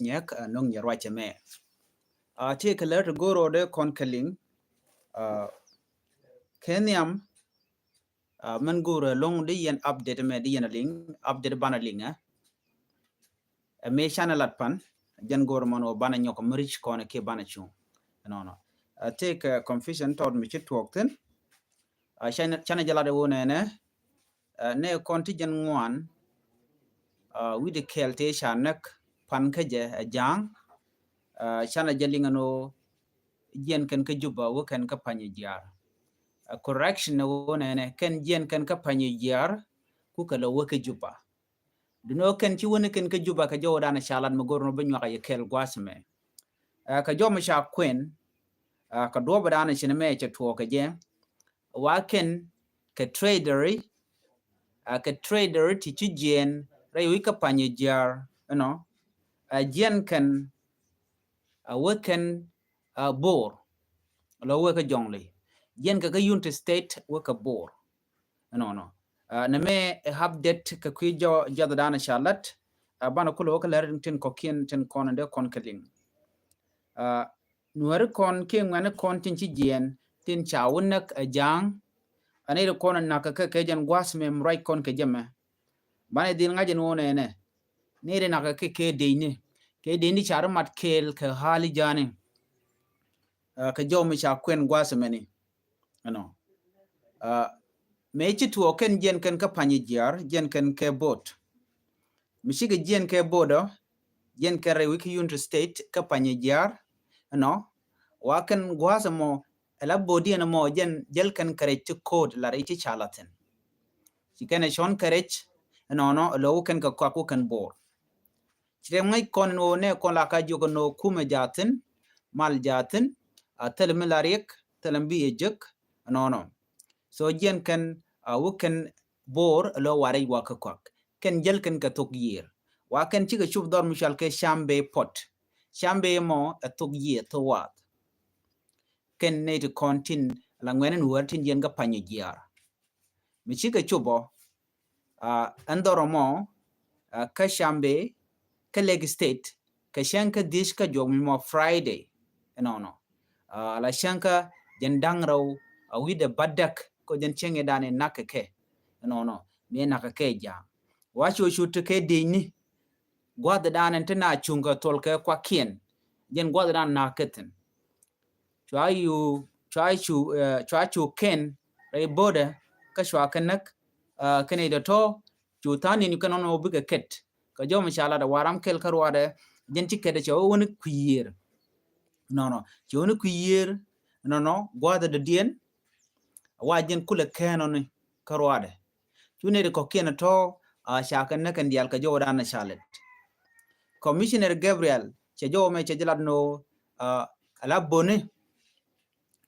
nyak nong nya right me take a letter go ro de kon kaling kenyam man gura long de yen update me de yen ling update bana linga me channel at pan jan gor mono bana nyoko mrich kona ke bana chu no take confusion tod mi chit wokten chana jala de wona ne konti jan ngwan wi de kelte shanak pan ka je jang chana jalinga no jen kan ka juba wo kan ka panyi jar correction na wona ken jen kan ka panyi jar ku ka lo wo ka juba duno ken ci wona ken ka juba ka jowo dana shalan ma gorno ba nyaka ye kel gwasme ka joma sha kwen ka do ba dana shine me ce to ka je wa ken ka trader ti ci jen ray wi ka panyi jar no jen kan wo ken bor lo wo ka jongli jen ka unit state wo ka bor no na me update ka kwijo jada dana shalat bana kulo ka lerin tin ko kien tin kon de kon kaling nuar kon ke ngane kon tin ci jen tin chawunak jang ane de kon na ka jan gwas mem right kon ke jama bana din ngajen wona ne de na ke deini char mat kel ka hali jani ka jomi cha kwen gwas meni no me ci tuo ken jen ken ka panyi jar jen ken ke bot mishiga jen ke bodo jen ke re wiki unit state ka panyi jar no waken gwasa mo la bodi na mo jen jel kan kare ci code la re ci chalaten ci ken shon kare no lo ken ka kwa kan bor ci ngai kon no ne kon la ka jogo no kuma jaten mal jaten tel milarik tel bi ejek no so jen kan wuken bor lo ware wa ka kwak ken jel ken ka tok year wa ken ci ga chub dor mishal ke shambe pot shambe mo a tok year to wat ken ne to kontin la ngwen wertin jen ga panyi giar mi ci ga chubo andoro mo ka shambe ka leg state ka shanka dish ka jogmi mo friday no la shanka jendang raw wide badak ko jen chenge dane nakake no me nakake ja wacho shute ke dini gwada dane tana chunga tolke kwa kien jen gwada dan naketen chu ken re boda ka shwa kanak kene da to chu tani ni kanono biga ket ka jom shala da waram kel karwade jen tike da cho woni kuyer no cho woni kuyer no gwada da dien wajen kula kenoni karwade chune de kokena to shakan na kan dial ka joda na shalet commissioner gabriel che jo me che jalad no ala bone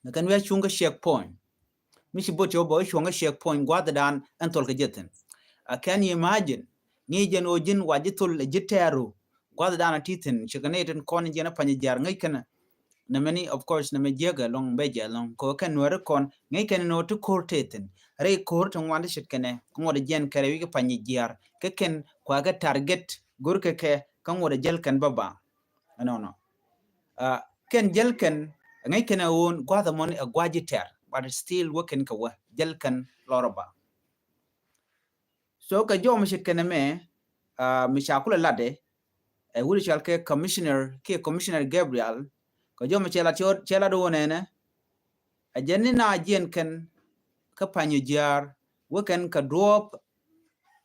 na kan we chunga checkpoint mishi bot yo boy chunga checkpoint gwada dan antol ka jeten can you imagine ni jen ojin wajitul jiteru gwada dan titin chiganeten kon jena panye jar ngai kana na many of course na mejega long beja long ko kan wor kon ngai kan no to courteten re court ngwande shit kene ngode jen kare wi panyi jar ke ken kwa ga target gurke ke kan wode jel kan baba no ken jel kan ngai kan won gwada mon a gwajiter but still working ka wa jel kan loroba so ka jom shit kene me mi shakula lade e wuri shalke commissioner Gabriel ko jom chela do nene a jenni na jen kan ka panyo jar wo kan ka drop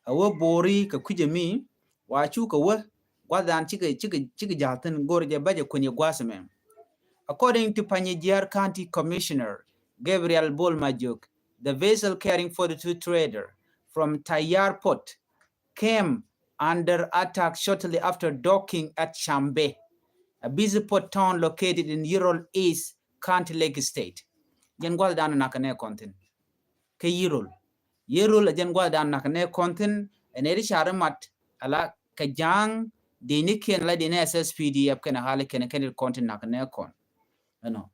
a wo bori ka kujemi wa chu ka wo gwadan chige jatan gorje baje kunye gwasme according to Panjajir County Commissioner Gabriel Bolmajuk, the vessel carrying 42 traders from Tayar Port came under attack shortly after docking at Shambe, a busy port town located in Ural East County, Lake State. Jen gwal dan nakane kontin. Ke Ural jen gwal dan nakane kontin eneri sharamat ala kajang dini ken la dini SSPDF kena hali kena kontin nakane kon. No.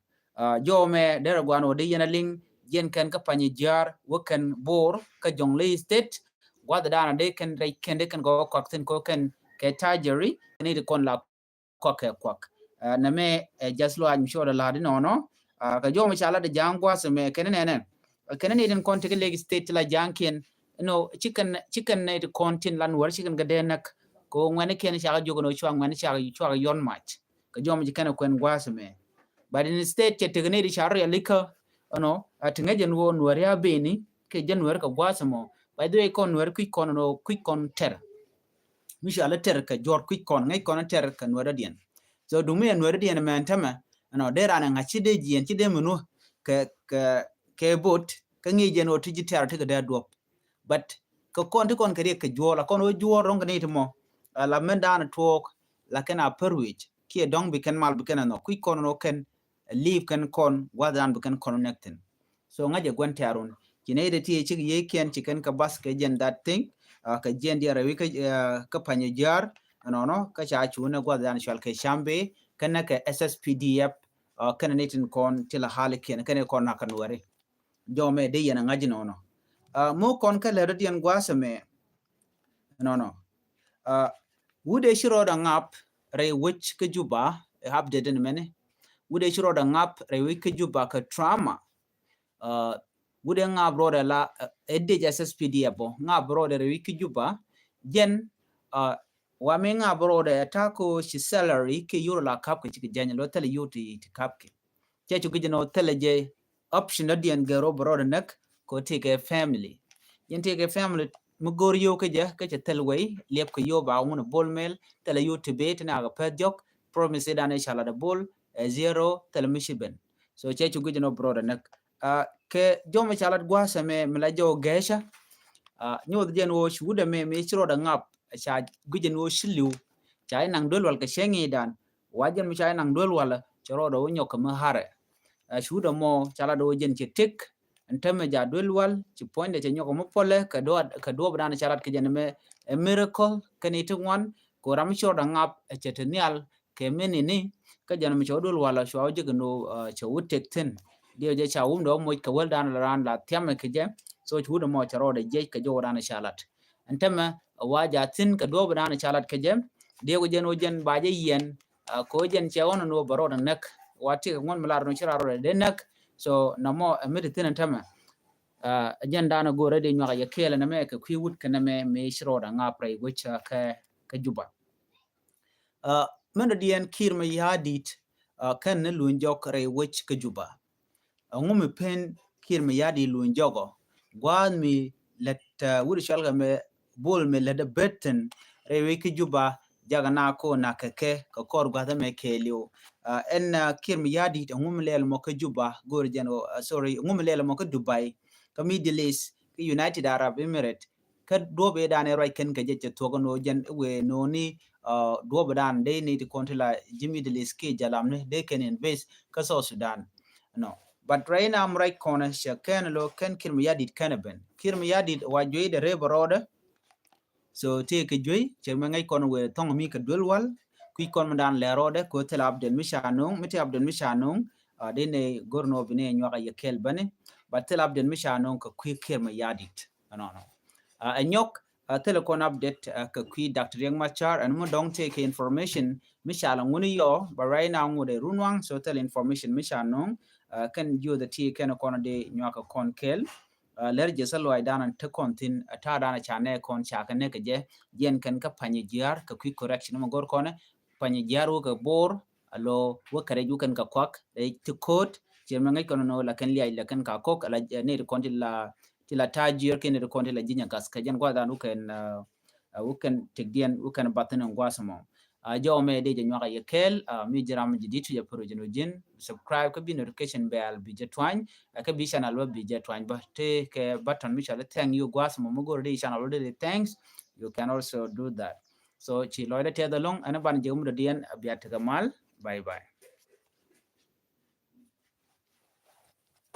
Jo me dera gwano de yana ling jen kan ka panyi jar wakan bor ka jonglei state gwada dana de kan go kwaktin ko kan ke tajeri ni de kon la kwak na me just lo I'm sure la di no ka jo misala de jangwa se me kenen den kon te leg state la janken no chicken ne kontin lan war chicken ga denak ko ngwane ken sha jogo no chwa ngwane sha yon match ka jo mi kana kwen gwa se me but in state che te ne di char ya lika no atinga jen wo nwar ya beni ke jen wer ka gwa se mo by the way kon wer quick kon ter mishala ter ka jor quick kon ngai kon ter ka nwar dien so du me nwar dien men tama no de rana ngachi de jien chi de menu ke bot ka ngi jen o tiji ter te ga do but ka kon te kon kare ka jola kon o jor rong ne mo la men dan talk la kana perwich ki dong bi ken mal bi ken no quick kon no ken leave kan kon wadan bi kan connecting so ngaje gwan tarun kine de ti chi ye ken chi kan ka bas ke jen that thing ka jen dia rawi ka panye jar no ka cha chu na gwadan shal ke shambe kan ka SSPDF kan netin kon tila hal ken kan kon na kan ware jome de yana ngaji no mo kon ka le radian gwasame no wude shiro da ngap re which ka juba update den mene wude shiro da ngap rewi ke juba ka trauma wude ngap rode la edde SSPD abo ngap rode rewi ke juba jen wa me ngap rode atako shi salary ke yuro la kap ke janya lo tele yuti kap ke che chu gino tele je option dien gero rode nak ko take family yen take family mugor yo ke je ke telway lep ko yo ba mun bol mel tele yuti bet na ga pedjok promise dane shala da bol zero telemishiben so che chu gujino broda nak ke jomo chalat gwasa me mla jo gesha nyod jen wo shuda me chiro da ngap cha gujen wo shilu cha nang dol wal ka shengi dan wajen mi cha nang dol wala chiro do nyo ka mahare shuda mo chala do jen che tik ntame ja dol wal ci point de nyo ko mo pole ka do bran chalat ke jen me a miracle kanite one ko ram chiro da ngap chetenial ke menini ka jan mi chodul wala shwa je no chawut tekten dio je chawum do mo ka weldan ran la tiam ke je so chudo mo charo de je ka jo ran shalat antama waja tin ka do ran shalat ke je dio je no jen ba je yen ko jen chawon no baro da nak wati ngon mlar no charo de nak so namo meditin antama jen dana gore de nyaga ye kele na me ka kwiwut kana me shiro da ngapre wicha ka juba mana dien kirma yadit kan ne lunjok re wech ka juba ngumi pen kirma yadi lunjogo gwan mi let wuri shalga me bol me let betten re we ka juba jaga na ko na keke ka kor gwa me kelio en kirma yadi ngumi lel mo ka juba gor jeno sorry ngumi lel mo ka dubai ka middle east ka united arab emirates ka dobe dane roy ken ka jeje togo no jen we no ni do badan they need to control Jimmy de Liski jalamne they can invest kaso Sudan no but right now I'm right corner shaken lo ken kirmiyadit kanaben kirmiyadit wajwe de reborode so take a joy chermangai kon we tong mi ka dulwal kui kon mandan le rode ko tel abdel mishanung miti abdel mishanung de ne gorno bine nyoga yekel bane but tel abdel mishanung ka kui kirmiyadit no anyok telecom update ka kui Dr. Yang Machar and mo dong take information mishala nguni yo but right now ngode runwang so tell information mishanong kan you the t kan ko de nyoka kon kel ler je salo ay danan te kontin ta dana chane kon chaka ne ke je yen kan ka panye jiar ka kui correction mo gor kone panye jiar wo ka bor alo wo kare ju kan ka kwak e to code je mangai kono no la kan li ay la kan ka kok la ne kon la tila tajir kene de konte la jinya gas ka jan gwada nu ken tegdian uken batene ngwasamo jaw me de nyaka yekel mi jiram jiditu ya projet no jin subscribe ka bi notification bell bi jetwan ka bi channel wa bi jetwan ba te ke button mi chala thank you gwasamo mo gor de channel de thanks you can also do that so chi loida te da long ana ban jewum de dian biat gamal bye bye